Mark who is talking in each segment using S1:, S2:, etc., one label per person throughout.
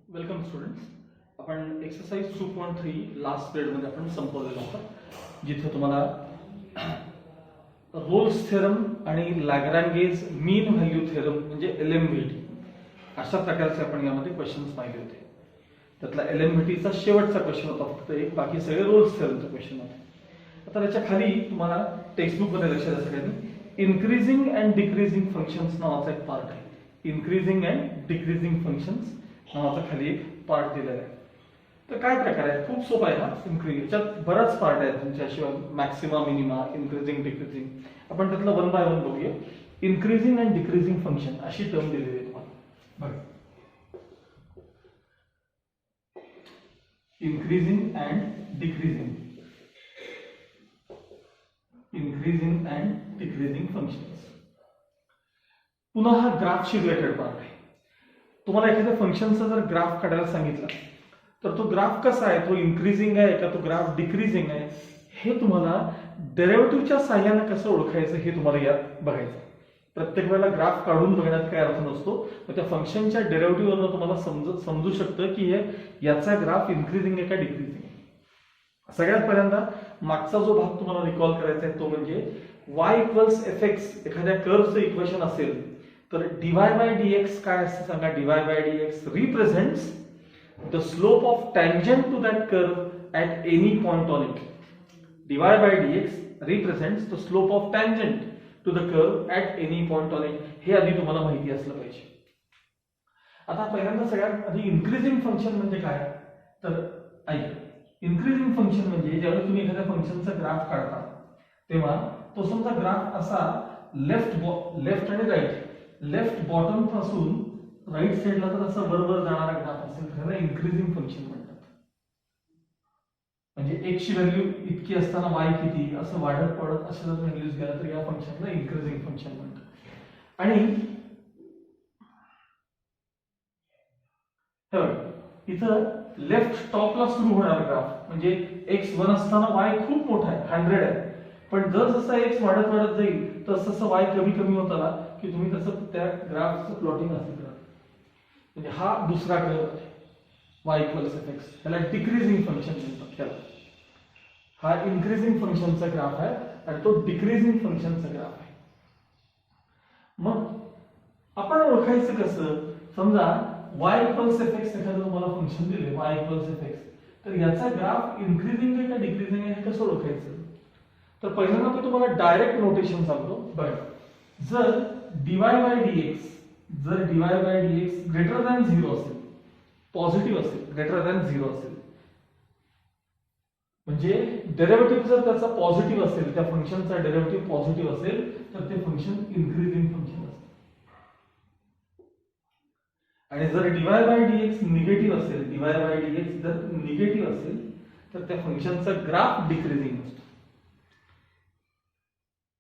S1: Welcome students. आपण exercise 2.3 last पिरियडमध्ये आपण संपवलेलं होतं, जिथे तुम्हाला रोल्स थेरम आणि लॅग्रांगेज मीन व्हॅल्यू थेरम म्हणजे LMVT अशा प्रकारचे आपण यामध्ये क्वेश्चन्स पाहिले होते. त्यातला LMVTचा शेवटचा क्वेश्चन होता फक्त एक, बाकी सगळे रोल्स थेरमचे क्वेश्चन होते. आता त्याच्या खाली तुम्हाला टेक्स्टबुकमध्ये लक्षात द्या सगळ्यांनी, इन्क्रीजिंग अँड डिक्रीजिंग फंक्शन्स नावाचा एक पार्ट आहे. इन्क्रीजिंग अँड डिक्रीजिंग फंक्शन्स नावाचा खाली एक पार्ट दिलेला आहे. तर काय प्रकार आहे, खूप सोपा आहे हा. इन्क्रीज याच्यात बराच पार्ट आहे तुमच्याशिवाय, मॅक्सिमा मिनिमा, इन्क्रीजिंग डिक्रीजिंग. आपण त्यातलं वन बाय वन बघूया. इन्क्रीजिंग अँड डिक्रीजिंग फंक्शन अशी टर्म दिलेली आहे तुम्हाला. बघा, increasing and decreasing, increasing and decreasing functions. पुन्हा हा ग्राफशी रिलेटेड पार्ट आहे. तुम्हाला एखाद्या फंक्शनचा जर ग्राफ काढायला सांगितला तर तो ग्राफ कसा आहे, तो इन्क्रीजिंग आहे का तो ग्राफ डिक्रीजिंग आहे, हे तुम्हाला डेरिव्हेटिव्हच्या साह्याने कसं ओळखायचं हे तुम्हाला यात बघायचं. प्रत्येक वेळेला ग्राफ काढून बघण्यात काय अर्थ नसतो, तर त्या फंक्शनच्या डेरिव्हेटिव्हवरून तुम्हाला समजू शकतं की हे याचा ग्राफ इन्क्रीजिंग आहे का डिक्रीजिंग आहे. सगळ्यात पहिल्यांदा मागचा जो भाग तुम्हाला रिकॉल करायचा आहे तो म्हणजे y इक्वल्स fx एखाद्या कर्वचं इक्वेशन असेल तर dy बाय dx काय असतं सांगा. dy by dx represents the slope of tangent to that curve at any point on it. dy by dx represents the slope of tangent to the curve at any point on it. हे आधी तुम्हाला माहिती असलं पाहिजे. आता पहिल्यांदा सगळ्यात आधी इन्क्रीजिंग फंक्शन म्हणजे काय, तर ऐका, इन्क्रीजिंग फंक्शन म्हणजे ज्यावेळी तुम्ही एखाद्या फंक्शनचा ग्राफ काढता तेव्हा तो समजा ग्राफ असा लेफ्ट आणि राईट, लेफ्ट बॉटम पासून राईट साइडला तर असं वर जाणारा ग्राफ असेल त्याला इन्क्रीजिंग फंक्शन म्हणतात. म्हणजे x ची व्हॅल्यू इतकी असताना y किती असं वाढत पडत अशा जर व्हॅल्यूज गेला तर या फंक्शनला इन्क्रीजिंग फंक्शन म्हणतात. आणि इथं लेफ्ट टॉपला सुरू होणार ग्राफ म्हणजे x1 असताना y खूप मोठा आहे, 100 आहे. पण जर जसा x वाढत जाईल तसं तसं y कमी कमी होत आला की तुम्ही तसं त्या ग्राफचं प्लॉटिंग असं करा. म्हणजे हा दुसरा कर्व आहे y इक्वल्स fx, त्याला डिक्रीजिंग फंक्शन म्हणतात. त्याला हा इन्क्रीजिंग फंक्शनचा ग्राफ आहे आणि तो डिक्रीजिंग फंक्शनचा ग्राफ आहे. मग आपण ओळखायचं कसं, समजा y इक्वल्स fx एखादं तुम्हाला फंक्शन दिले y इक्वल्स fx, तर याचा ग्राफ इन्क्रीजिंग आहे का डिक्रीजिंग आहे हे कसं ओळखायचं. तर पहिल्यांदा मी तुम्हाला डायरेक्ट नोटेशन सांगतो. बघा, जर dy बाय dx, जर dy by dx greater than 0 असेल, पॉझिटिव्ह असेल, ग्रेटर दॅन 0 असेल, म्हणजे डेरिव्हेटिव्ह जर त्याचा पॉझिटिव्ह असेल, त्या फंक्शनचा डेरिव्हेटिव्ह पॉझिटिव्ह असेल तर ते फंक्शन इन्क्रीजिंग फंक्शन असते. आणि जर dy बाय dx निगेटिव्ह असेल, dy बाय dx जर निगेटिव्ह असेल तर त्या फंक्शनचा ग्राफ डिक्रीजिंग असतो.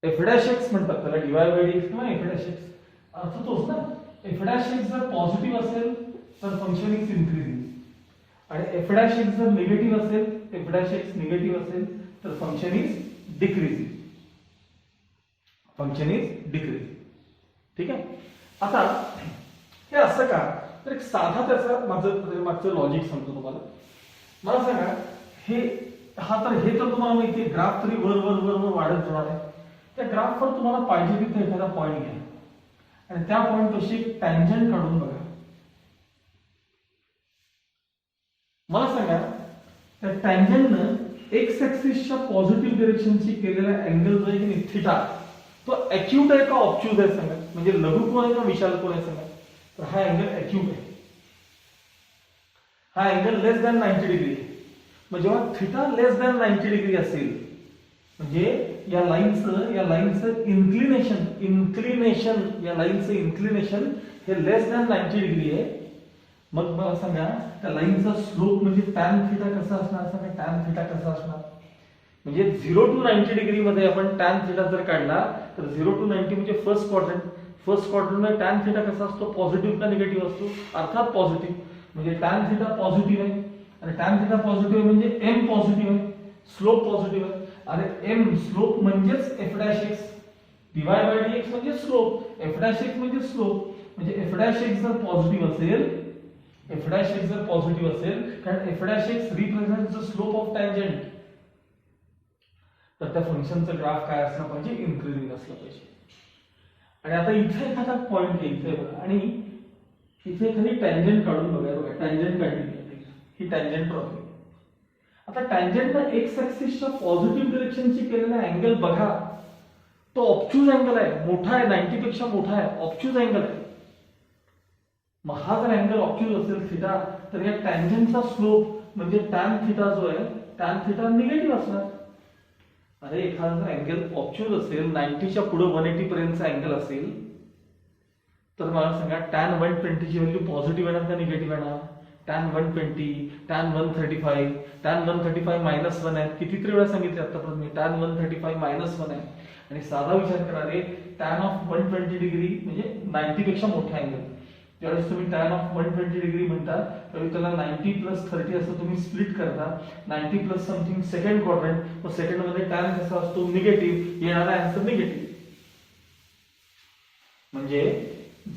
S1: f' म्हणतात त्याला, dy बाय dx किंवा f', अर्थ तोच ना. f' जर पॉझिटिव्ह असेल तर फंक्शन इज इन्क्रीजिंग आणि f' जर निगेटिव्ह असेल, f' निगेटिव्ह असेल तर function is decreasing, function is decreasing. ठीक आहे. आता हे असं का, तर एक साधा त्याचा मागचं लॉजिक सांगतो तुम्हाला. मला सांगा, हे तर तुम्हाला माहिती आहे, ग्राफ तरी वर वर वर वर वाढत जाणार आहे. त्या ग्राफवर तुम्हाला पाहिजे तिथे एखादा पॉईंट घ्या आणि त्या पॉईंट पाशी एक टँजंट काढून बघा. मला सांगा, त्या टँजंटनं एक्स ऍक्सिसच्या पॉझिटिव्ह डायरेक्शनशी केलेला अँगल जो आहे की थिटा, तो अॅक्यूट आहे का ऑब्च्यूज आहे सांगा. म्हणजे लघु कोण आहे का विशाल कोण आहे सांगा. तर हा अँगल अॅक्यूट आहे, हा अँगल लेस दॅन 90 डिग्री आहे. मग जेव्हा थिटा लेस दॅन 90 डिग्री असेल म्हणजे या लाईनचं इन्क्लिनेशन या लाईनचं इन्क्लिनेशन हे लेस दॅन 90 डिग्री आहे. मग मला सांगा, त्या लाईनचा स्लोप म्हणजे टॅन थिटा कसा असणार सांगा. टॅन थिटा कसा असणार म्हणजे 0 to 90 डिग्री मध्ये आपण टॅन थिटा जर काढला तर 0 to 90 म्हणजे फर्स्ट क्वाड्रंट मध्ये टॅन थिटा कसा असतो, पॉझिटिव्ह का निगेटिव्ह असतो, अर्थात पॉझिटिव्ह. म्हणजे टॅन थिटा पॉझिटिव्ह आहे आणि टॅन थिटा पॉझिटिव्ह आहे म्हणजे m पॉझिटिव्ह आहे, स्लोप पॉझिटिव्ह आहे. आणि m स्लोप म्हणजेच f', dy बाय dx म्हणजे स्लोप, f' म्हणजे स्लोप. म्हणजे f' जर पॉझिटिव्ह असेल एफ डॅश एक्स जर पॉझिटिव्ह असेल, कारण F dash x represent the slope of tangent, तर त्या फंक्शनचं ग्राफ काय असलं पाहिजे, इन्क्रीजिंग असलं पाहिजे. आणि आता इथे एखादा पॉइंट आहे इथे बघा, आणि इथे एखादी टँजंट काढून बघा, टँजंट काढली, ही टँजंट ड्रॉ केली. आता टँजंटनं एक्स ऍक्सिसच्या पॉझिटिव्ह डिरेक्शनची केलेला अँगल बघा, तो ऑब्च्युज अँगल आहे, मोठा आहे, 90 पेक्षा मोठा आहे, ऑब्च्युज अँगल आहे. मग हा जर अँगल ऑब्च्युज असेल थिटा, तर या टँजंटचा स्लोप म्हणजे टॅन थिटा जो आहे, टॅन थिटा निगेटिव्ह असणार. अरे एखादा जर अँगल ऑब्च्युज असेल, 90च्या पुढे 180 पर्यंतचा अँगल असेल, तर मला सांगा टॅन 120 ची व्हॅल्यू पॉझिटिव्ह येणार का निगेटिव्ह येणार? टॅन 120, टॅन 135, टॅन 135 -1 आहे. कितीतरी वेळा सांगितले आतापर्यंत मी, टॅन 135 -1 आहे. आणि साधा विचार करा रे, टॅन ऑफ 120 डिग्री म्हणजे 90 पेक्षा मोठा अँगल. ज्यावेळेस तुम्ही टॅन ऑफ 120 डिग्री म्हणता, त्यावेळी त्याला 90 + 30 असं तुम्ही स्प्लिट करता. 90 + समथिंग सेकंड क्वाड्रंट, मग सेकंड मध्ये टॅन कसा असतो, निगेटिव्ह, येणारा आन्सर निगेटिव्ह. म्हणजे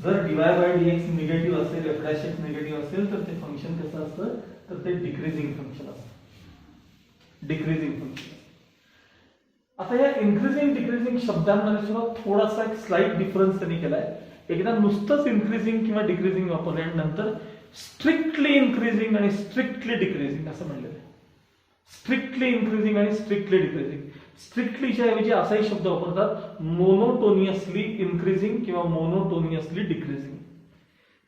S1: जर dy/dx निगेटिव्ह असेल, f' x निगेटिव्ह असेल, तर ते फंक्शन कसं असतं, तर ते डिक्रीजिंग फंक्शन असतं, डिक्रीजिंग फंक्शन. आता या इन्क्रीजिंग डिक्रीजिंग शब्दांमध्ये सुद्धा थोडासा एक स्लाइट डिफरन्स त्यांनी केलाय. एकदा नुसतंच इन्क्रीजिंग किंवा डिक्रीजिंग वापरले, नंतर स्ट्रिक्टली इन्क्रीजिंग आणि स्ट्रिक्टली डिक्रीजिंग असं म्हणलेलं आहे. स्ट्रिक्टली इन्क्रीजिंग आणि स्ट्रिक्टली डिक्रीजिंग. स्ट्रिक्टलीच्या ऐवजी असाही शब्द वापरतात, मोनोटोनियसली इन्क्रीजिंग किंवा मोनोटोनियसली डिक्रीजिंग.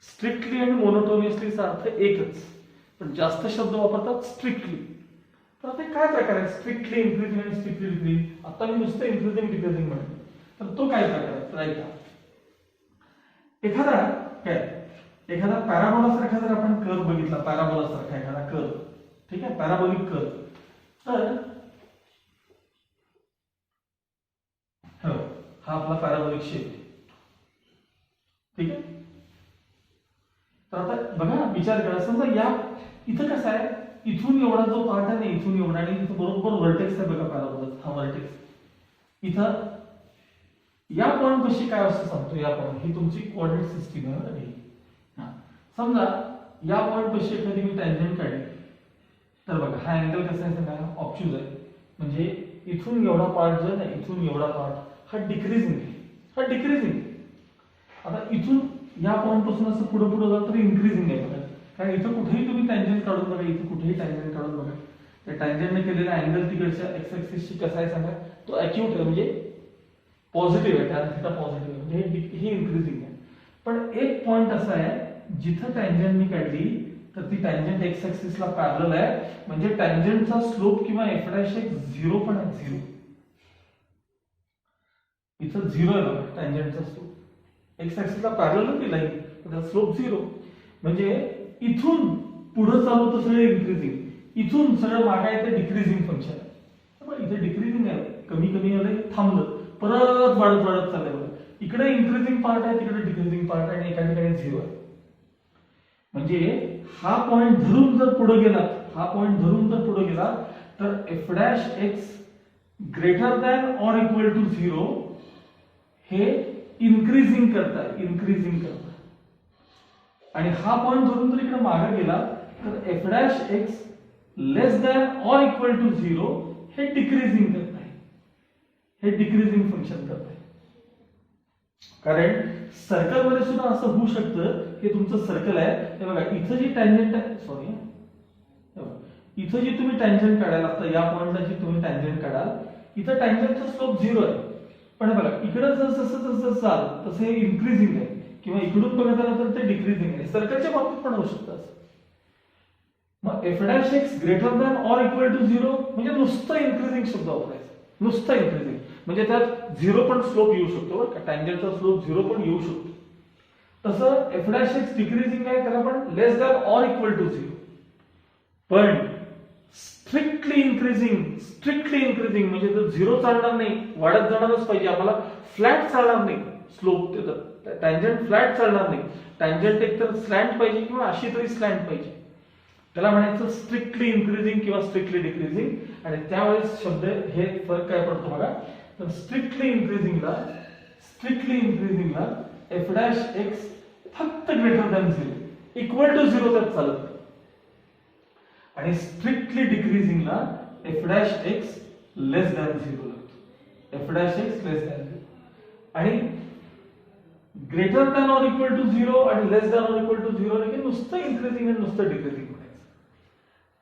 S1: स्ट्रिक्टली आणि मोनोटोनियसलीचा अर्थ एकच, पण जास्त शब्द वापरतात स्ट्रिक्टली. तर आता काय प्रकार आहे स्ट्रिक्टली इन्क्रीजिंग आणि स्ट्रिक्टली डिक्रीजिंग? आता मी नुसतं इन्क्रीजिंग डिक्रीजिंग म्हणतो, तर तो काय प्रकार आहे? राईट, एखादा पॅराबोला सारखा जर आपण कर्व बघितला, पॅराबोला सारखा एखादा कर्व, ठीक आहे, पॅराबोलिक कर्व, तर हा आपला पॅराबोलिक शेप, ठीक आहे. तर आता बघा, विचार करा, समजा या इथं कसं आहे, इथून एवढा जो पार्ट आहे ना, इथून एवढा, आणि इथं बरोबर व्हर्टेक्स आहे बघा पॅराबोलाचा, हा व्हर्टेक्स. इथं या पॉइंट पाशी काय असं सांगतो, या पॉइंट ही तुमची कोऑर्डिनेट सिस्टीम आहे बरं. समजा या पॉइंट पाशी एखादी मी टँजंट काढली, तर बघा हा अँगल कसा आहे सांगा, ऑब्च्युज आहे. म्हणजे इथून एवढा पार्ट जो आहे ना, इथून एवढा पार्ट हा डिक्रीजिंग आहे, हा डिक्रीजिंग. आता इथून या पॉइंट पासून असं पुढे पुढे जात तर इन्क्रीजिंग आहे बघा. कारण इथं कुठेही तुम्ही टँजंट काढून बघा, इथं कुठेही टँजंट काढून बघा, त्या टँजंटने केलेला अँगल तिकडच्या एक्स ऍक्सिसशी कसा आहे सांगा, तो अॅक्यूट आहे, म्हणजे पॉझिटिव्ह आहे, टॅन थिटा पॉझिटिव्ह आहे, म्हणजे हे इन्क्रीजिंग आहे. पण एक पॉइंट असा आहे, जिथं टँजंटनी काढली तर ती टँजंट एक्स ऍक्सिसला पॅरलल आहे, म्हणजे टँजंटचा स्लोप किंवा f' झिरो पण आहे, झिरो. इथं झिरो आहे बघा टँजंटचा स्लोप, एक्स ऍक्सिसला पॅरलल ती लाईन, त्याचा स्लोप झिरो. म्हणजे इथून पुढे चालू तर सगळे इन्क्रीजिंग, इथून सगळं मागे आहे ते डिक्रीजिंग फंक्शन आहे. इथे डिक्रीजिंग आहे, कमी कमी आलंय, थांबलं, परत वाढत वाढत चाललंय बघा. इकडे इन्क्रीजिंग पार्ट आहे, तिकडे डिक्रीजिंग पार्ट आहे, आणि एका ठिकाणी झिरो आहे. म्हणजे हा पॉइंट धरून जर पुढे गेला, हा पॉइंट धरून जर पुढे गेला, तर f' greater than or equal to 0 हे इन्क्रीजिंग करताय, इन्क्रीजिंग करताय. आणि हा पॉइंट धरून जर इकडे मागे गेला, तर f' less than or equal to 0 हे डिक्रीजिंग करताय, हे डिक्रीजिंग फंक्शन करताय. कारण सर्कल मध्ये सुद्धा असं होऊ शकतं, हे तुमचं सर्कल आहे, हे बघा इथं जी टँजंट आहे, सॉरी, इथं जी तुम्ही टँजंट काढाल, आता या पॉइंटला जी तुम्ही टँजंट काढाल, इथं टँजंटचा स्लोप 0 आहे. पण बघा इकडे जसं जसं जाल तसं हे इन्क्रीजिंग आहे, किंवा इकडून बघत आलं तर ते डिक्रीजिंग आहे. सर्कलच्या बाबतीत पण होऊ शकतं असं. मग f' greater than or equal to 0 म्हणजे नुसतं इन्क्रीजिंग शब्द वापरायचा, नुसतं इन्क्रीजिंग. म्हणजे त्यात 0 पण स्लोप येऊ शकतो बरं का, टँजंटचा स्लोप 0 पण येऊ शकतो. तसं f' डिक्रीजिंग आहे, त्याला पण लेस दॅन ऑर इक्वल टू 0. पण स्ट्रिक्टली इन्क्रीजिंग म्हणजे तर 0 चालणार नाही, वाढत जाणारच पाहिजे आम्हाला, फ्लॅट चालणार नाही स्लोप, टँजंट फ्लॅट चालणार नाही, टँजंट एकतर स्लॅन्ट पाहिजे किंवा अशी तरी स्लॅन्ट पाहिजे. त्याला म्हणायचं स्ट्रिक्टली इन्क्रीजिंग किंवा स्ट्रिक्टली डिक्रीजिंग. आणि त्यावेळेस शब्द हे फरक काय पडतो बघा, तर स्ट्रिक्टली इन्क्रीजिंगला f' फक्त ग्रेटर दॅन 0, इक्वल टू 0 त्यात चालत नाही. आणि स्ट्रिक्टली डिक्रीजिंगला F dash X less than 0 लागतो. F dash X less than 0 आणि greater than or equal to 0 आणि less than or equal to 0 की नुसतं इन्क्रीजिंग आणि नुसतं डिक्रीजिंग म्हणायचं.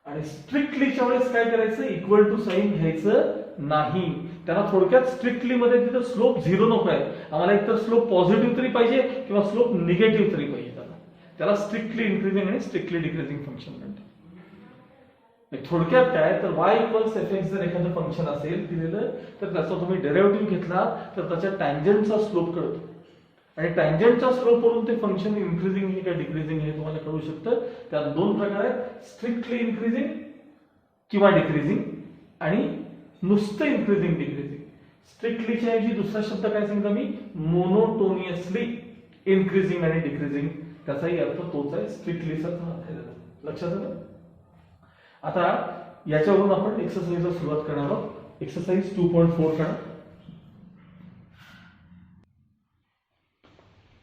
S1: आणि स्ट्रिक्टलीच्या वेळेस काय करायचं, इक्वल टू साइन घ्यायचं नाही. त्याला थोडक्यात स्ट्रिक्टली मध्ये तिथं स्लोप 0 नको आहे, आम्हाला एकतर स्लोप पॉझिटिव्ह तरी पाहिजे किंवा स्लोप निगेटिव्ह तरी पाहिजे. त्याला स्ट्रिक्टली इन्क्रीजिंग आणि स्ट्रिक्टली डिक्रीजिंग फंक्शन म्हणतात. थोडक्यात काय तर y इक्वल्स एफ एक्स जर एखादं फंक्शन असेल दिलेलं तर त्याचा तुम्ही डेरिव्हेटिव्ह घेतला तर त्याच्या टँजंटचा स्लोप कळतो. आणि टँजंटच्या स्लोप वरून ते फंक्शन इन्क्रीजिंग आहे का डिक्रीजिंग हे तुम्हाला कळू शकतं. त्यात दोन प्रकार आहेत, स्ट्रिक्टली इन्क्रीजिंग किंवा डिक्रीजिंग आणि नुसतं इन्क्रीजिंग डिक्रीजिंग. स्ट्रिक्टलीच्या ऐवजी दुसरा शब्द काय सांगितला मी, मोनोटोनियसली इन्क्रीजिंग आणि डिक्रीजिंग. त्याचाही अर्थ तोच आहे, स्ट्रिक्टलीचा अर्थ आहे. लक्षात आलं. आता याच्यावरून आपण एक्सरसाइजला सुरुवात करणार आहोत. एक्सरसाइज 2.4 करा.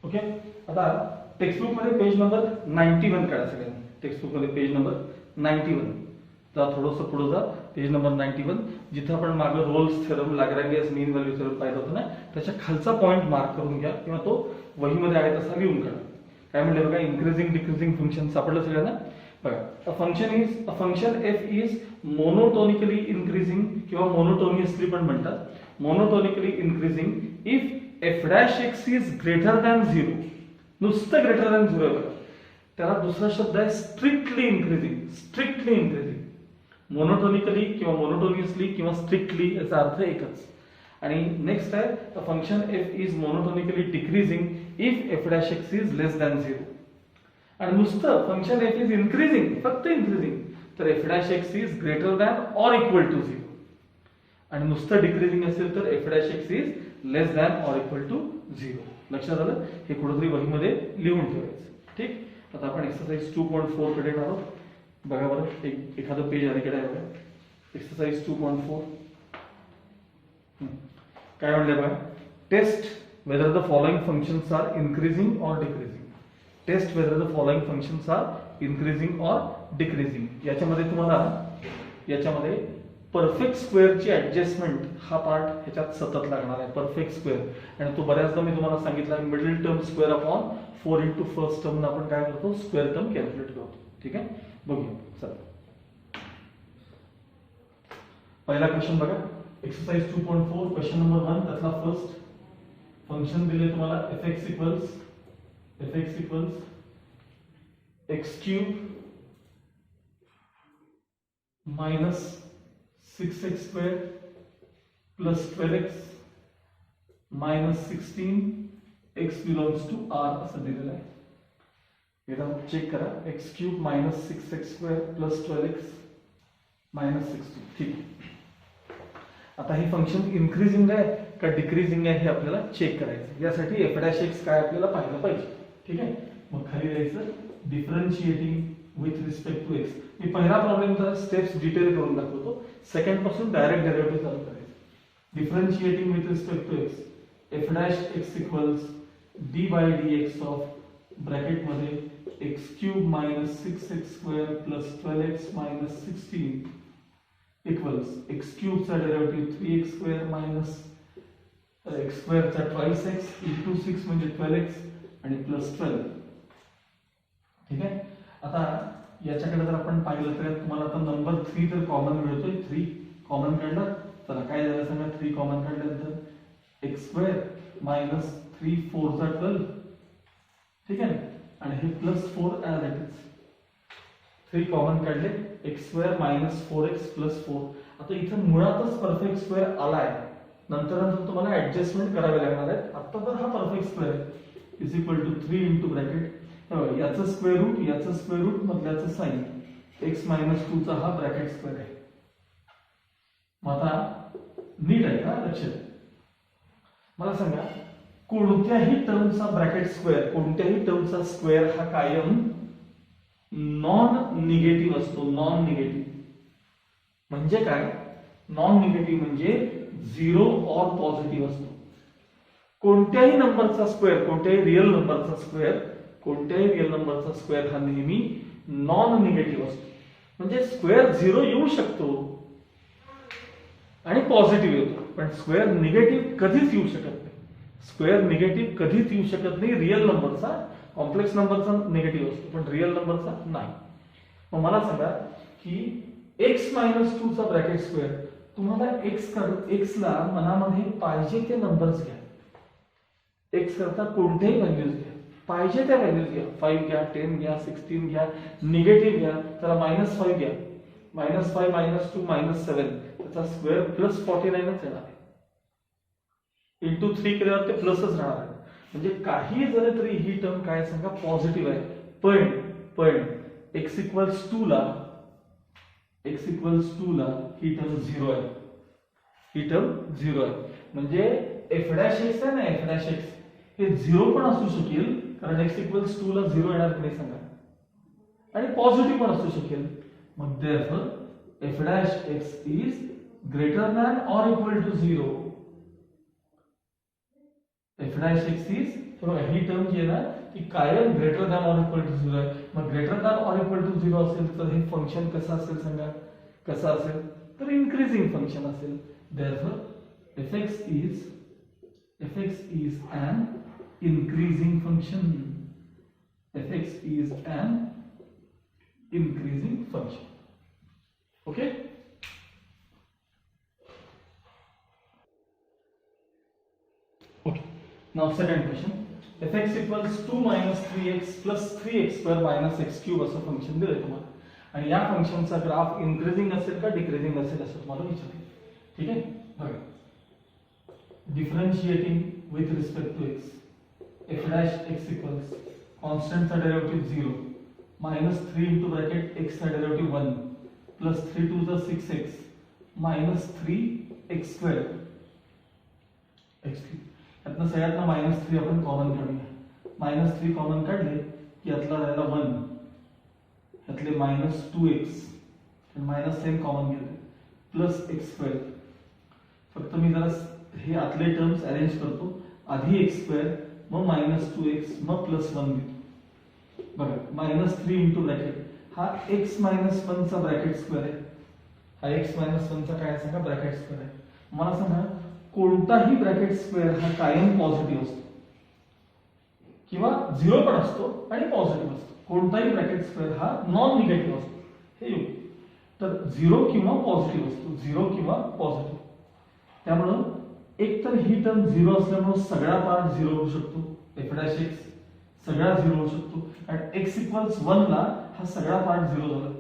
S1: ओके, आता टेक्स्टबुक मध्ये पेज नंबर 91 काढा सगळ्यांनी. टेक्स्टबुक मध्ये पेज नंबर 91 जा, थोडंसं पुढे जा. पेज नंबर 91 जिथे आपण मागे रोल्स थेरम, लाग्रांजियस मीन व्हॅल्यू थेरम पाहिलं होतं ना, त्याच्या खालचा पॉइंट मार्क करून घ्या किंवा तो वहीमध्ये आहे तसा लिहून काढा. काय म्हणले बघा, इन्क्रीजिंग डिक्रीजिंग फंक्शन सापडलं सगळ्यांना. बघा, अ function F is monotonically increasing किंवा मोनोटोनियसली पण म्हणतात. Monotonically increasing if F dash X is greater than 0. नुसतं ग्रेटर दॅन 0 बघा. त्याला दुसरा शब्द आहे strictly increasing. Strictly increasing, monotonically किंवा मोनोटोनियसली किंवा स्ट्रिक्टली याचा अर्थ एकच. आणि नेक्स्ट आहे, a function F is monotonically decreasing if F dash X is less than 0. आणि नुसतं फंक्शन एफ इज इन्क्रीजिंग, फक्त इन्क्रीजिंग, तर F dash X is greater than or equal to 0. आणि नुसतं डिक्रीजिंग असेल तर F dash X is less than or equal to 0. लक्षात आलं. हे कुठेतरी वहीमध्ये लिहून ठेवायचं. ठीक, आता आपण एक्सरसाइज 2.4 कडे येणार आहोत. बघा बरं, एखादं पेज अलीकडे आहे बघा. एक्सरसाइज 2.4 काय म्हणले बघा, test whether the following functions are increasing or decreasing. Test whether the following functions are increasing or decreasing. याच्यामध्ये तुम्हाला परफेक्ट स्क्वेअरची ऍडजस्टमेंट हा पार्ट ह्याच्यात सतत लागणार आहे. परफेक्ट स्क्वेअर, आणि तो बऱ्याचदा मी तुम्हाला सांगितला, middle term square upon 4 into first term आपण काय करतो, स्क्वेअर टर्म कॅल्क्युलेट करतो. ठीक आहे, बघूया. चला, पहिला क्वेश्चन बघा, एक्सरसाइज 2.4 क्वेश्चन नंबर 1. त्यातला फर्स्ट फंक्शन दिले तुम्हाला F X equals X cube minus 6x square plus 12x minus 16 x belongs to r असं दिलेलं आहे. एकदा चेक करा, X cube minus 6x square plus 12x minus 16. ठीक आहे. आता हे फंक्शन इन्क्रीजिंग आहे का डिक्रीजिंग आहे हे आपल्याला चेक करायचं. यासाठी एफ डॅश एक्स काय आपल्याला पाहिलं पाहिजे. ठीक आहे, मग खाली द्यायचं differentiating with respect to x. मी पहिला प्रॉब्लेमचा स्टेप्स डिटेल करून दाखवतो. सेकंड पासून डायरेक्ट डेरिव्हेटिव्ह चालू करायचं. Differentiating with respect to x, f dash x equals d by d x of bracket मध्ये x cube minus 6x square plus 12x minus 16 equals x क्यूबचा derivative 3x square minus x स्क्वेअरचा twice x into 6 म्हणजे 12x आणि plus 12. ठीक आहे. आता याच्याकडे जर आपण पाहिलं तर तुम्हाला आता नंबर 3 तर कॉमन मिळतोय. 3 कॉमन काढलं, चला काय झालं सांगा. 3 कॉमन काढल्यानंतर एक्स स्क्वेअर मायनस 3 4 चा 12. ठीक आहे, आणि हे plus 4 as it is. 3 common काढले, x square minus 4x plus 4. आता इथं मुळातच परफेक्ट स्क्वेअर आलाय, नंतर तुम्हाला ऍडजस्टमेंट करावे लागणार आहेत. आता तर हा परफेक्ट स्क्वेअर आहे, is equal to 3 into bracket याचं स्क्वेअर रूट मधल्याचं साइन एक्स मायनस 2 चा हा ब्रॅकेट स्क्वेअर आहे. मग आता नीट आहे का, लक्षात. मला सांगा, कोणत्याही टर्मचा ब्रॅकेट स्क्वेअर, कोणत्याही टर्मचा स्क्वेअर हा कायम नॉन निगेटिव्ह असतो. नॉन निगेटिव्ह म्हणजे काय, नॉन निगेटिव्ह म्हणजे 0 ऑर पॉझिटिव्ह असतो. कोणत्याही नंबरचा स्क्वेअर, कोणत्याही रिअल नंबरचा स्क्वेअर कोणत्याही रिअल नंबरचा स्क्वेअर हा नेहमी नॉन निगेटिव्ह असतो. म्हणजे स्क्वेअर 0 येऊ शकतो आणि पॉझिटिव्ह येतो, पण स्क्वेअर निगेटिव्ह कधीच येऊ शकत नाही. स्क्वेअर निगेटिव्ह कधीच येऊ शकत नाही रिअल नंबरचा. कॉम्प्लेक्स नंबरचा निगेटिव्ह असतो पण रिअल नंबरचा नाही. मग मला सांगा की x मायनस 2 चा ब्रॅकेट स्क्वेअर, तुम्हाला x ला मनामध्ये पाहिजे ते नंबर्स घ्या. x करता कोणतेही व्हॅल्यूज घ्या, पाहिजे त्या व्हॅल्यूज घ्या. 5 घ्या, 10 घ्या, 16 घ्या, निगेटिव्ह घ्या. त्याला -5 घ्या, -5 -2 -7, त्याचा स्क्वेअर +49च येणार आहे. इंटू 3 केल्यावर ते प्लसच राहणार आहे. म्हणजे काही जरी तरी ही टर्म काय सांगा पॉझिटिव्ह आहे. पण x इक्वल्स 2 ला ही टर्म 0 आहे. ही टर्म 0 आहे. म्हणजे f' x आहे ना, f' x हे 0 पण असू शकेल, कारण x इक्वल्स 2 ला 0 येणार की नाही सांगा, आणि पॉझिटिव्ह पण असू शकेल. मग therefore f' x is greater than or equal to 0. f' x is, ही टर्म जी आहे ना ती कायम greater than or equal to 0 आहे. मग greater than or equal to 0 असेल तर हे फंक्शन कसं असेल सांगा, कसं असेल तर इन्क्रीजिंग फंक्शन असेल. therefore fx is an increasing function. fx is an increasing function. Okay. Now second question, fx equals 2 minus 3x plus 3x square minus x cube असं फंक्शन दिलंय तुम्हाला, आणि या फंक्शनचा ग्राफ इन्क्रीजिंग असेल का डिक्रीजिंग असेल असं तुम्हाला विचारलं. ठीक आहे, बघा. Differentiating with respect to x, f' equals कॉन्स्टंटचा डेरिव्हेटिव्ह 0 -3 इंटू ब्रॅकेट x चा derivative 1 plus 3 to the 6x minus 3x square x cube. यातनं सगळ्यातनं -3 आपण कॉमन काढूया. -3 कॉमन काढले की यातला राहिला 1, यातले -2x आणि -10 कॉमन घेतले प्लस x स्क्वेअर. फक्त मी जरा हे आतले टर्म्स अरेंज करतो. आधी x स्क्वेअर, मग -2x, मग +1 घेतो. बघा, -3 इंटू ब्रॅकेट हा x - 1 चा ब्रॅकेट स्क्वेअर आहे. हा x - 1 चा काय सांगा ब्रॅकेट स्क्वेअर आहे. मला सांगा कोणताही ब्रॅकेट स्क्वेअर हा कायम पॉझिटिव्ह असतो किंवा 0 पण असतो आणि पॉझिटिव्ह असतो. कोणताही ब्रॅकेट स्क्वेअर हा नॉन निगेटिव्ह असतो. हे येऊ तर 0 किंवा पॉझिटिव्ह असतो, 0 किंवा पॉझिटिव्ह. त्यामुळं एक तर ही टर्म 0 असल्यामुळे सगळा पार्ट 0 होऊ शकतो, f' सगळा 0 होऊ शकतो, आणि x इक्वल्स 1 ला हा सगळा पार्ट 0 झाला.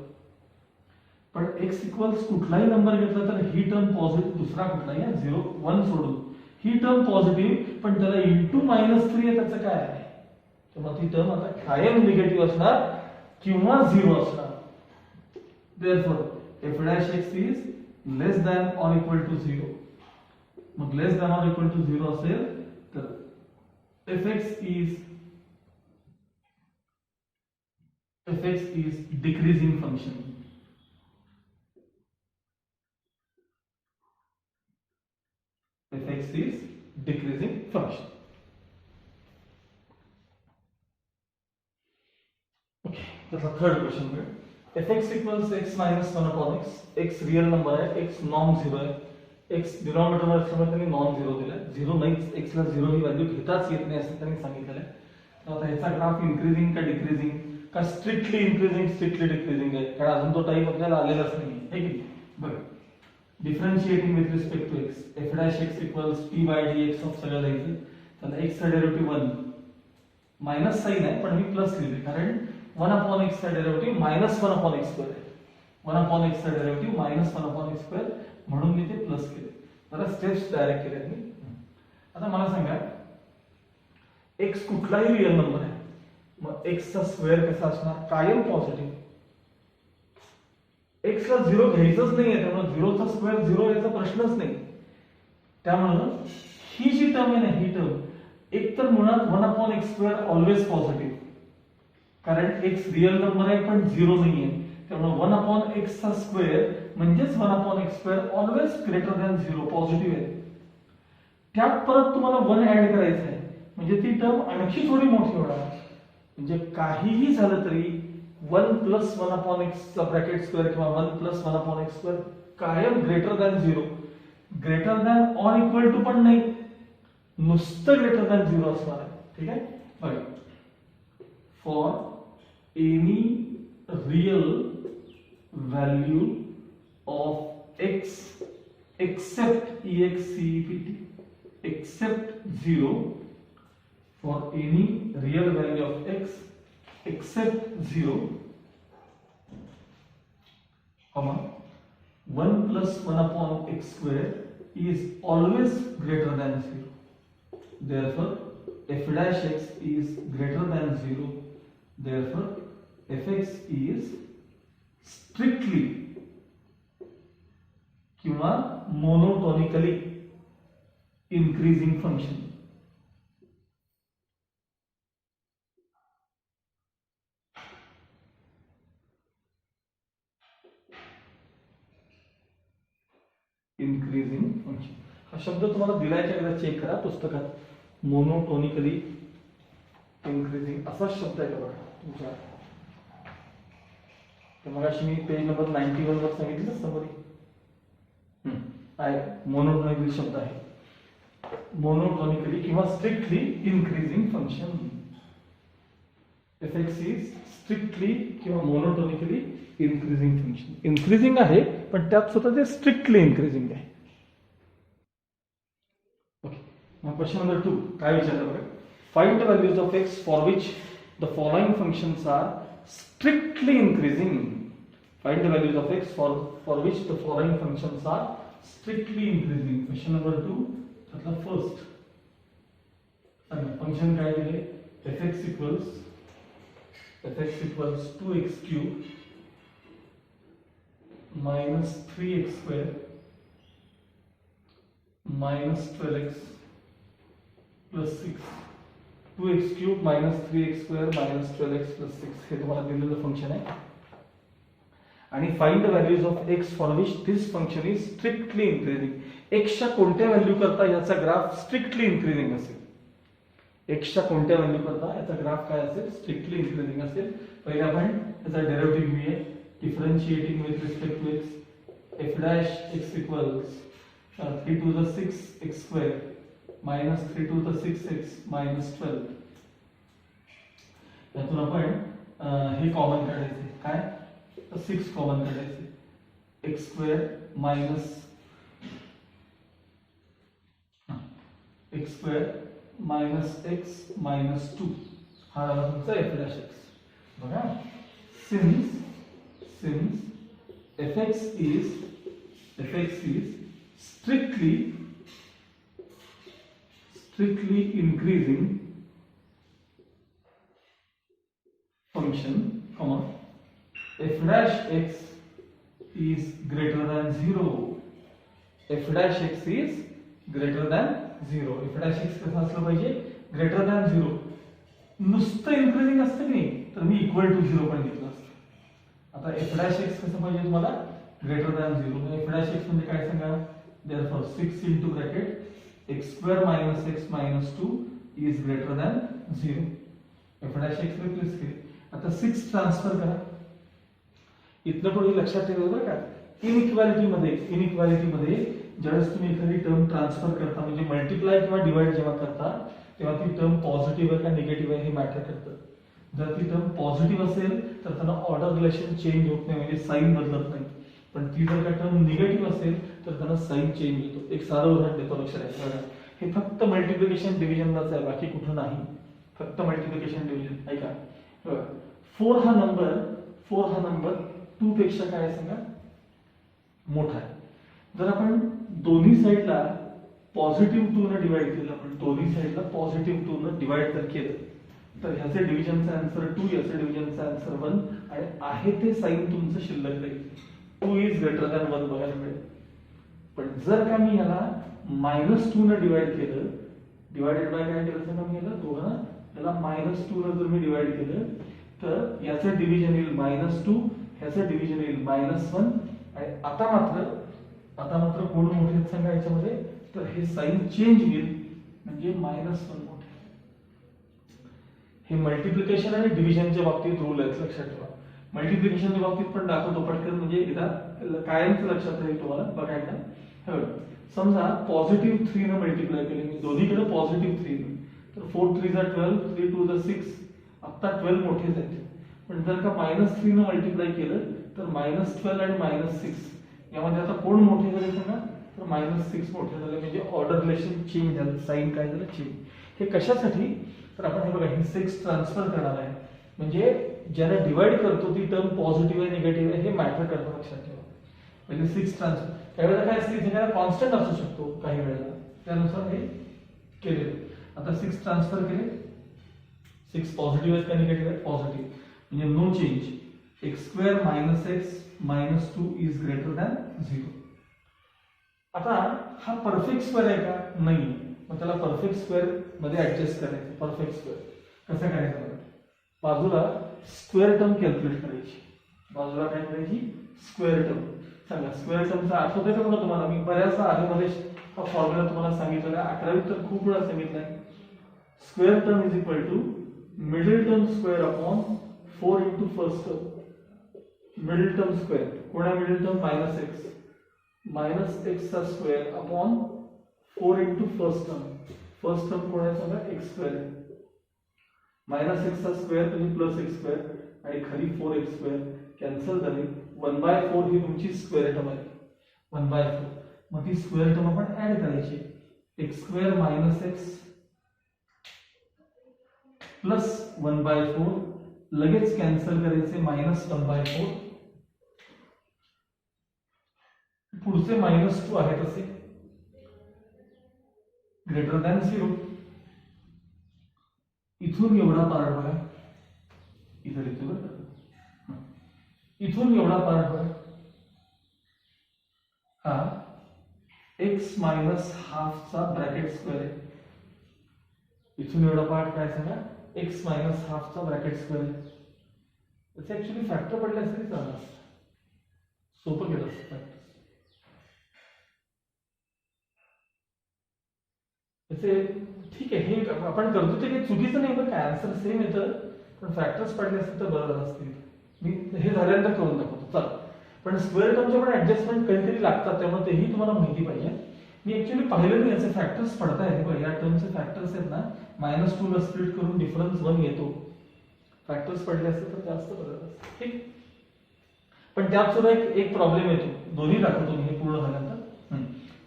S1: पण x इक्वल्स कुठलाही नंबर घेतला तर ही टर्म पॉझिटिव्ह, दुसरा कुठलाही 0 1 सोडून ही टर्म पॉझिटिव्ह, पण त्याला इंटू -3 आहे, त्याचं काय आहे. तेव्हा ती टर्म आता कायम निगेटिव्ह असणार किंवा 0 असणार. therefore f' is less than or equal to 0. मग लेस दॅन ऑर इक्वल टू 0 असेल तर fx is decreasing function. fx is decreasing function. Okay, त्याचा थर्ड क्वेश्चन बघा. fx equals x minus 1 upon x. x real number आहे, x non zero आहे. x denominator मध्ये असल्यामुळे त्यांनी नॉन झिरो दिलाय. झिरो नाहीच, x ला झिरो ही व्हॅल्यू घेताच येत नाही असं त्यांनी सांगितलेलं आहे. तर आता ह्याचा ग्राफ इन्क्रीजिंग का डिक्रीजिंग का स्ट्रिक्टली इन्क्रीजिंग स्ट्रिक्टली डिक्रीजिंग आहे, कारण अजून तो टाइप आपल्याला आलेलाच नाही आहे की. बघा, differentiating with respect to x, f' equals p by dx of सगळं लिहायचं. तर x चा डेरिव्हेटिव्ह 1, मायनस साइन आहे पण मी प्लस लिहिले, कारण 1 अपॉन x चा डेरिव्हेटिव्ह -1 अपॉन x स्क्वेअर आहे. 1 अपॉन x चा डेरिव्हेटिव्ह -1 अपॉन x स्क्वेअर, म्हणून मी ते प्लस केले. जरा स्टेप्स डायरेक्ट केले मी. आता मला सांगा x कुठलाही रिअल नंबर आहे, मग x चा स्क्वेअर कसा असणार, कायम पॉझिटिव्ह. x ला 0 घ्यायचंच नाहीये, त्यामुळे 0 चा स्क्वेअर 0 याचा प्रश्नच नाही. त्यामुळे ही जी टर्म आहे ना, ही टर्म एक तर मुळात 1 upon x square always positive, कारण x रिअल नंबर आहे पण 0 नाहीये. त्यामुळे 1 अपॉन x चा स्क्वेअर म्हणजेच 1 upon x square always greater than 0 positive आहे. त्यात परत तुम्हाला 1 ऍड करायचं आहे, म्हणजे ती टर्म आणखी थोडी मोठी होणार. म्हणजे काहीही झालं तरी 1 प्लस 1 अपॉन एक्स चा ब्रॅकेट स्क्वेअर किंवा 1 प्लस 1 अपॉन एक्स स्क्वेअर कायम greater than 0, greater than or equal to पण नाही, नुसतं ग्रेटर दॅन 0 असणार आहे. ठीक आहे, बघा, for any real value of X except EXCEPT except 0, for any real value of x except 0, comma 1 plus 1 upon x square is always greater than 0. Therefore, f dash x is greater than 0. Therefore, fx is strictly किंवा monotonically increasing function. increasing function हा शब्द तुम्हाला दिलायच्या एकदा check करा पुस्तकात. Monotonically increasing असा शब्द आहे बघा तुमच्या. तर मगाशी मी पेज नंबर 91 वर सांगितलं समरी आहे, मोनोटोनिकली शब्द आहे. मोनोटोनिकली किंवा strictly increasing function. fx is strictly किंवा मोनोटोनिकली इन्क्रीजिंग फंक्शन. इन्क्रीजिंग आहे पण त्यात सुद्धा ते स्ट्रिक्टली इन्क्रीजिंग आहे. ओके, मग क्वेश्चन नंबर 2 काय विचारलं बघा. Find the values of x for which the following functions are strictly increasing. Find the values of x for which the following functions are strictly increasing. Question number 2 त्यातला first function काय दिले. fx equals 2x cube minus 3x square minus 12x plus 6. 2x cube minus 3x square minus 12x plus 6 हे तुम्हाला दिलेलं function आहे. आणि find the values of x for which this function is strictly increasing. x च्या कोणत्या value करता याचा graph strictly increasing असेल. x च्या कोणत्या व्हॅल्यू करता याचा ग्राफ काय असेल, स्ट्रिक्टली इन्क्रीजिंग असेल. पहिले आपण याचा डेरिव्हेटिव्ह घेऊया. Differentiating with respect to x, f dash x equals 3 to the 6 x square minus 3 to the 6x minus 12. यातून आपण हे कॉमन काढायचे, काय 6 कॉमन काढायचे. x square minus x minus 2 हा झाला तुमचा f dash x. बघा, since fx is strictly increasing function, comma f dash x is greater than 0. f dash x is greater than 0. f dash x कसं असलं पाहिजे, greater than 0. नुसतं increasing असतं की नाही तर मी इक्वल टू 0 पण घेतलं असतं. आता f dash x कसं पाहिजे तुम्हाला, greater than 0. f dash x म्हणजे काय सांगा. therefore 6 into bracket x square minus x minus 2 is greater than 0. f dash x replace केले. आता 6 ट्रान्सफर करा. इथलं पुढे लक्षात ठेवा बरं का, इनइक्वालिटी मध्ये ज्यावेळेस तुम्ही एखादी टर्म ट्रान्सफर करता म्हणजे मल्टिप्लाय किंवा डिवाइड जेव्हा करता तेव्हा ती टर्म पॉझिटिव्ह आहे का निगेटिव्ह आहे हे मॅटर करतं. जर ती टर्म पॉझिटिव्ह असेल तर त्यांना ऑर्डर रिलेशन चेंज होत नाही, म्हणजे साइन बदलत नाही. पण ती जर का टर्म निगेटिव्ह असेल तर त्यांना साइन चेंज होतो. एक साधं उदाहरण देतो, लक्षात ठेवा. हे फक्त मल्टिप्लिकेशन डिव्हिजनलाच आहे, बाकी कुठं नाही. फक्त मल्टिप्लिकेशन डिव्हिजन. ऐका, 4 हा नंबर 2 पेक्षा काय सांगा मोठा आहे. जर आपण दोन्ही साइडला पॉझिटिव्ह 2 ने डिवाइड केलं, आपण दोन्ही साइडला पॉझिटिव्ह 2 ने डिवाइड जर केलं तर ह्याचे डिव्हिजनचा आन्सर 2, याचे डिव्हिजनचा आन्सर 1 आणि आहे ते साइन तुमचं शिल्लक राहील. 2 इज ग्रेटर दॅन 1 बघायला मिळेल. पण जर का मी याला -2 ने डिवाइड केलं, डिवाइडेड बाय काय केलं सांगा मी याला दोघांना, याला -2 ने जर मी डिवाइड केलं तर याचं डिव्हिजन येईल -2, ह्याचं डिव्हिजन येईल -1 आणि आता मात्र कोण मोठे आहेत सांगा याच्यामध्ये, तर हे साइन चेंज होईल म्हणजे -1 मोठे. हे मल्टिप्लिकेशन आणि डिव्हिजनच्या बाबतीत रूल आहेत, लक्षात ठेवा. मल्टिप्लिकेशनच्या बाबतीत पण दाखवतो पटकन, म्हणजे एकदा कायमच लक्षात राहील तुम्हाला. बघा एकदा हे बघा, समजा पॉझिटिव्ह 3 ने मल्टिप्लाय केले मी, दोन्हीकडे पॉझिटिव्ह 3, तर 4 3 जा 12, 3 2 जा 6. आता 12 मोठेच आहेत, पण जर का -3 ने मल्टिप्लाय केलं तर -12 आणि -6 यामध्ये आता कोण मोठे झाले सांगा, तर -6 मोठे झाले, म्हणजे ऑर्डर रिलेशन चेंज झालं, साइन काय झालं, चेंज. हे कशासाठी, तर आपण हे बघा हे 6 ट्रान्सफर करणार आहे, म्हणजे ज्याला डिवाइड करतो ती टर्म पॉझिटिव्ह आहे निगेटिव्ह आहे हे मॅटर करतं, लक्षात ठेवा. म्हणजे 6 ट्रान्सफर त्यावेळेला काय असते, इथे काय कॉन्स्टंट असू शकतो काही वेळेला, त्यानुसार हे केले. आता 6 ट्रान्सफर केले, 6 पॉझिटिव्ह आहेत का निगेटिव्ह आहेत, पॉझिटिव्ह, म्हणजे no change. x² - x - 2 is greater than 0. आता हा परफेक्ट स्क्वेअर आहे का, नाही, मग त्याला परफेक्ट स्क्वेअर मध्ये ऍडजस्ट करायचं. परफेक्ट स्क्वेअर कसं करायचं, बाजूला स्क्वेअर टर्म कॅल्क्युलेट करायची, बाजूला काय करायची, स्क्वेअर टर्म. सांगा स्क्वेअर टर्मचा अर्थ होता का बघा तुम्हाला, मी बऱ्याचदा आधीमध्ये हा फॉर्म्युला तुम्हाला सांगितलेला आहे, 11वीत तर खूप वेळा सांगितलाय. Square term is equal to middle term square upon 4 into first term. Middle term square, कोणा मिडल टर्म, -x चा square upon 4 into first term. First term कोण आहे सांगा, x² आहे. -x चा स्क्वेअर तुम्ही +x² आणि खाली 4x² कॅन्सल झाली. 1/4 ही तुमची स्क्वेअर टर्म आहे, 1/4. मग ती स्क्वेअर टर्म आपण ऍड करायची, x² - x प्लस 1/4 लगेच कॅन्सल करायचे, -1/4. पुढचे -2 आहेत असे, ग्रेटर दॅन 0. इथून एवढा पार्ट बघा, इथं लिहितो बरं, इथून एवढा पार्ट बघा, हा x - ½ चा ब्रॅकेट स्क्वेअर आहे. इथून एवढा पार्ट काय सांगा, x - ½ चा ब्रॅकेट स्क्वेअर आहे. त्याचे ऍक्च्युअली फॅक्टर पडले असते चाललं असतं, सोपं केलं असतं फॅक्टर. ठीक आहे, हे आपण करतो ते काही चुकीचं नाही, बरं काय आन्सर सेम येतं, पण फॅक्टर्स पडले असतील तर बरं झालं असतील. मी हे झाल्यानंतर करून दाखवतो, चला. पण स्क्वेअर टर्मचे पण ऍडजस्टमेंट कधीतरी लागतात, त्यामुळे तेही तुम्हाला माहिती पाहिजे. मी ऍक्च्युअली पाहिलं नाही याचे फॅक्टर्स पडत आहेत, या टर्मचे फॅक्टर्स आहेत ना, -2 ला स्प्लिट करून डिफरन्स 1 येतो. फॅक्टर्स पडले असते तर जास्त बरं असतं, ठीक. पण त्यात सुद्धा एक प्रॉब्लेम येतो, दोन्ही दाखवतो मी हे पूर्ण झाल्यानंतर.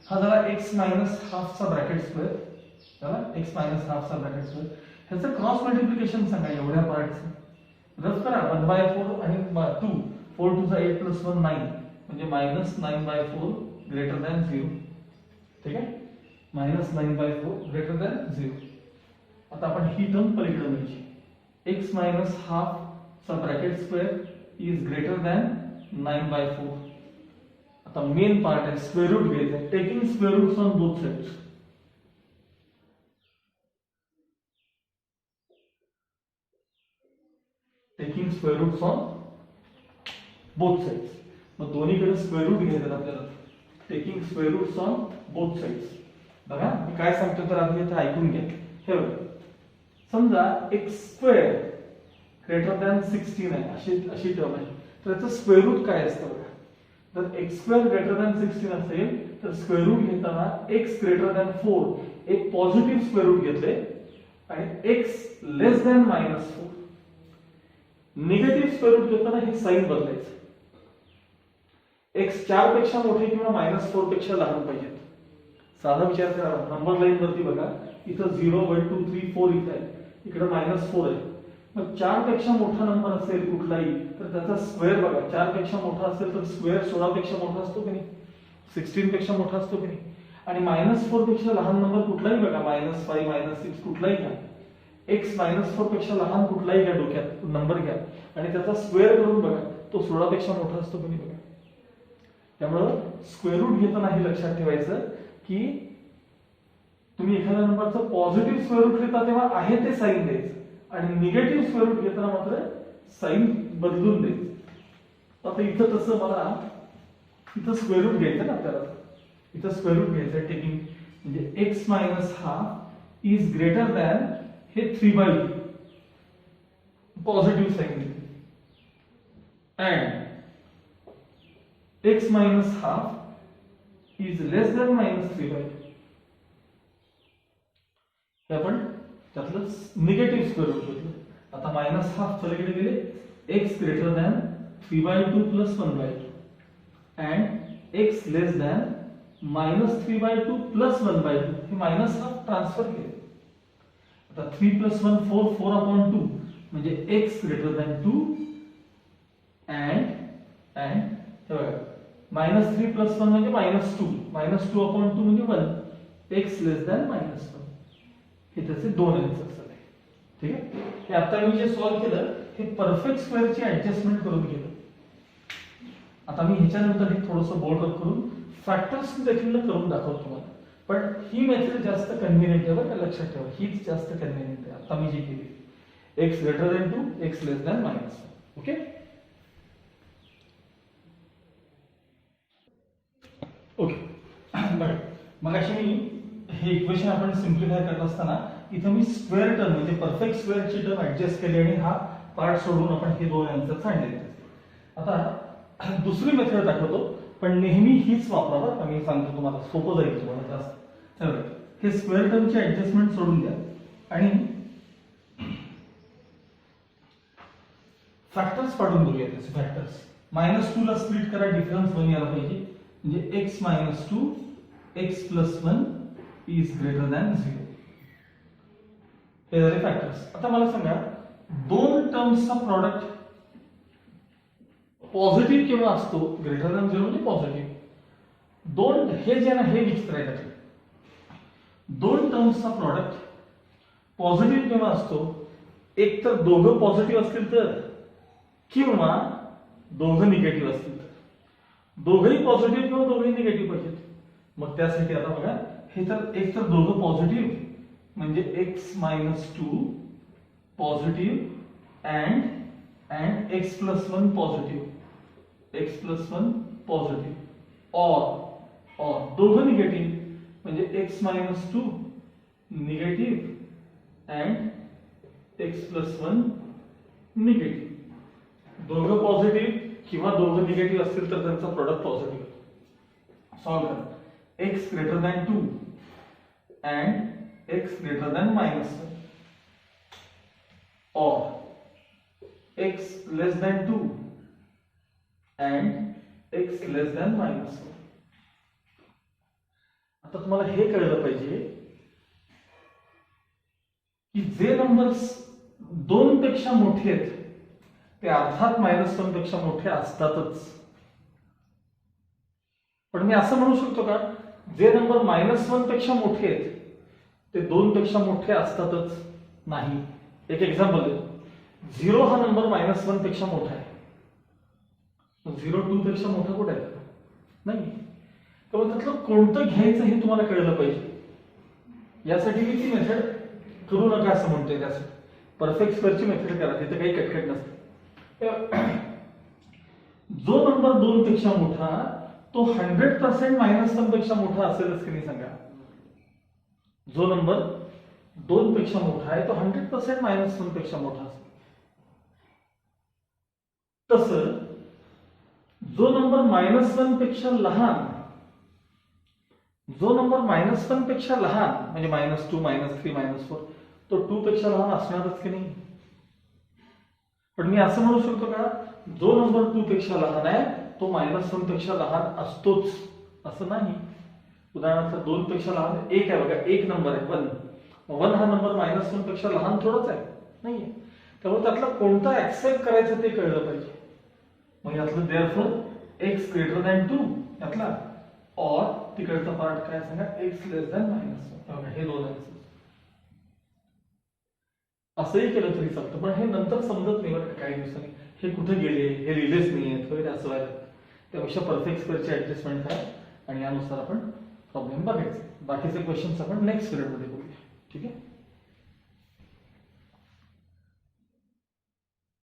S1: हा झाला x - ½ चा ब्रॅकेट स्क्वेअर, चला x - ½ चा ब्रॅकेट स्क्वेअर. ह्याचं क्रॉस मल्टिप्लिकेशन सांगा एवढ्या पार्टचं, रफ करा. 1/4 आणि 2, 4 2 जा 8 + 1 9, म्हणजे -9/4 ग्रेटर दॅन 0. ठीक आहे, -9/4 ग्रेटर दॅन 0. आता आपण ही टर्म पलीकडे घ्यायची, x - ½ चा bracket square is greater than 9/4. आता मेन पार्ट आहे, स्क्वेअर रूट घ्यायचं, taking square roots on both sides. Taking square roots on both sides. मग दोन्हीकडे स्क्वेअर रूट घ्यायचं आपल्याला, taking square roots on both sides. बघा मी काय सांगतो तर आधी इथे ऐकून घ्या. हे बघा, समजा x² ग्रेटर दॅन 16 आहे, अशी टर्म आहे, तर याचं स्क्वेअर रूट काय असतं बघा. जर x² ग्रेटर दॅन 16 असेल तर स्क्वेअर रूट घेताना x ग्रेटर दॅन 4 एक पॉझिटिव्ह स्क्वेअर रूट घेतले आणि x लेस दॅन -4 निगेटिव्ह स्क्वेअर रूट घेताना हे साइन बदलायचं. x 4 पेक्षा मोठे किंवा -4 पेक्षा लहान पाहिजेत. साधा विचार करा, नंबर लाईन वरती बघा, इथं 0 1 2 3 4 इथं आहे, इकडे -4 आहे. मग 4 पेक्षा मोठा नंबर असेल कुठलाही तर त्याचा स्क्वेअर बघा, 4 पेक्षा मोठा असेल तर स्क्वेअर 16 पेक्षा मोठा असतो की नाही, 16 पेक्षा मोठा असतो की नाही. आणि -4 पेक्षा लहान नंबर कुठलाही बघा, -5 -6 कुठलाही घ्या, x -4 पेक्षा लहान कुठलाही घ्या, डोक्यात नंबर घ्या आणि त्याचा स्क्वेअर करून बघा, तो 16 पेक्षा मोठा असतो की नाही बघा. त्यामुळं स्क्वेअर रूट घेताना हे लक्षात ठेवायचं की तुम्ही एखाद्या नंबरचं पॉझिटिव्ह स्क्वेअर रूट घेता तेव्हा आहे ते साइन द्यायचं आणि निगेटिव्ह स्क्वेअर रूट घेताना मात्र साइन बदलून द्यायचं. आता इथं तसं मला इथं स्क्वेअर रूट घ्यायचं ना आपल्याला, इथं स्क्वेअर रूट घ्यायचं टेकिंग, म्हणजे x - ½ इज ग्रेटर दॅन हे 3/2. पॉझिटिव्ह साईन दिली and x minus half is less than -3/2. हे आपण त्यातलं निगेटिव्ह स्क्वेअर रूट घेतलं. आता मायनस हाफ पलीकडे गेले, x greater than 3/2 plus 1/2 and x less than -3/2 plus 1/2. हे मायनस हाफ ट्रान्सफर केले. आता 3 प्लस 1 4 4/2 म्हणजे x greater than 2 and -3 plus 1 म्हणजे -2 -2/2 म्हणजे 1 x लेस दॅन -1. हे त्याचे दोन आन्सर्स आले. ठीक आहे. हे आता मी जे सॉल्व्ह केलं हे परफेक्ट स्क्वेअरची ऍडजस्टमेंट करून केलं. आता मी ह्याच्यानंतर हे थोडंसं बोल्ड अप करून फॅक्टर्स देखील करून दाखवतो तुम्हाला. पण ही मेथड जास्त कन्व्हिनियंट आहे बरं, लक्षात ठेवा. हीच जास्त कन्व्हिनियंट आहे आता मी जी केली. x ग्रेटर दॅन 2 x लेस दॅन -1. ओके. ओके. बघा मगाशी मी हे इक्वेशन आपण सिम्प्लिफाय करत असताना इथं मी स्क्वेअर टर्म म्हणजे परफेक्ट स्क्वेअरची टर्म ऍडजस्ट केली आणि हा पार्ट सोडून आपण हे दोन आन्सर्स आणले. आता दुसरी मेथड दाखवतो, पण नेहमी हीच वापरावं का मी सांगतो तुम्हाला, सोपं जाईल तुम्हाला जास्त. तर हे स्क्वेअर टर्मची ऍडजस्टमेंट सोडून द्या आणि फॅक्टर्स पाडून बघूया. त्याचे फॅक्टर्स -2 ला स्प्लिट करा, डिफरन्स 1 यायला पाहिजे. म्हणजे x - 2 x + 1 is greater than 0. हे झाले फॅक्टर्स. आता मला सांगा दोन टर्म्सचा प्रॉडक्ट पॉझिटिव्ह केव्हा असतो? ग्रेटर दॅन 0 म्हणजे पॉझिटिव्ह. दोन हे जे ना हे विचित्र आहे. दोन टर्म्सचा प्रॉडक्ट पॉझिटिव्ह केव्हा असतो? एक तर दोघं पॉझिटिव्ह असतील तर, किंवा दोघं निगेटिव्ह असतील तर. दोघंही पॉझिटिव्ह किंवा दोघंही निगेटिव्ह पाहिजेत. मग त्यासाठी आता बघा हे तर एक तर दोघं पॉझिटिव्ह म्हणजे x - 2 positive and x + 1 positive, x + 1 positive, और दोघं निगेटिव्ह म्हणजे x - 2 negative and x + 1 negative. दोघं पॉझिटिव्ह किंवा दोघं निगेटिव्ह असतील तर त्यांचा प्रॉडक्ट पॉझिटिव्ह. सॉल्व करा. x greater than 2 and x greater than -1 और x less than 2 and x less than -1. आता तुम्हाला हे कळलं पाहिजे की जे नंबर्स 2 पेक्षा मोठे आहेत ते अर्थात -1 पेक्षा मोठे असतातच. पण मी असं म्हणू शकतो का जे नंबर -1 पेक्षा मोठे आहेत ते 2 पेक्षा मोठे असतातच? नाही. एक एक्झाम्पल देतो. 0 हा नंबर -1 पेक्षा मोठा आहे. 0 2 पेक्षा मोठा कुठे आहे? नाही. तर त्यातलं कोणतं घ्यायचं हे तुम्हाला कळलं पाहिजे. यासाठी मी ती मेथड करू नका असं म्हणतोय. त्यासाठी परफेक्ट स्क्वेअरची मेथड करा, तिथे काही कटकट नसते. जो नंबर 2 पेक्षा मोठा तो 100% -1 पेक्षा मोठा असेलच की नाही सांगा. जो नंबर 2 पेक्षा मोठा आहे तो 100% -1 पेक्षा मोठा असेल. तसं जो नंबर -1 पेक्षा लहान, जो नंबर -1 पेक्षा लहान म्हणजे -2 -3 -4 तो 2 पेक्षा लहान असणारच की नाही. पण मी असं म्हणू शकतो का जो नंबर 2 पेक्षा लहान आहे तो -1 पेक्षा लहान असतोच असं नाही. उदाहरणार्थ 2 पेक्षा लहान 1 आहे बघा, एक नंबर आहे 1. 1 हा नंबर -1 पेक्षा लहान थोडाच आहे, नाहीये. त्यामुळे त्यातलं कोणतं ऍक्सेप्ट करायचं ते कळलं पाहिजे. मग यातलं देअरफॉर x ग्रेटर दॅन 2 यातला, और तिकडचा पार्ट काय सांगा x लेस दॅन -1. हे दोन आन्सर. असंही केलं तरी चालतं, पण हे नंतर समजत नाही बरं काही दिवसांनी. हे कुठे गेले, हे रिलेच नाही आहेत वगैरे असं व्हायला. त्यापेक्षा परफेक्ट स्क्वेअरची ऍडजस्टमेंट करा आणि यानुसार आपण प्रॉब्लेम बघायचे. बाकीचे क्वेश्चन्स आपण नेक्स्ट पिरियडमध्ये बघूया. ठीक आहे.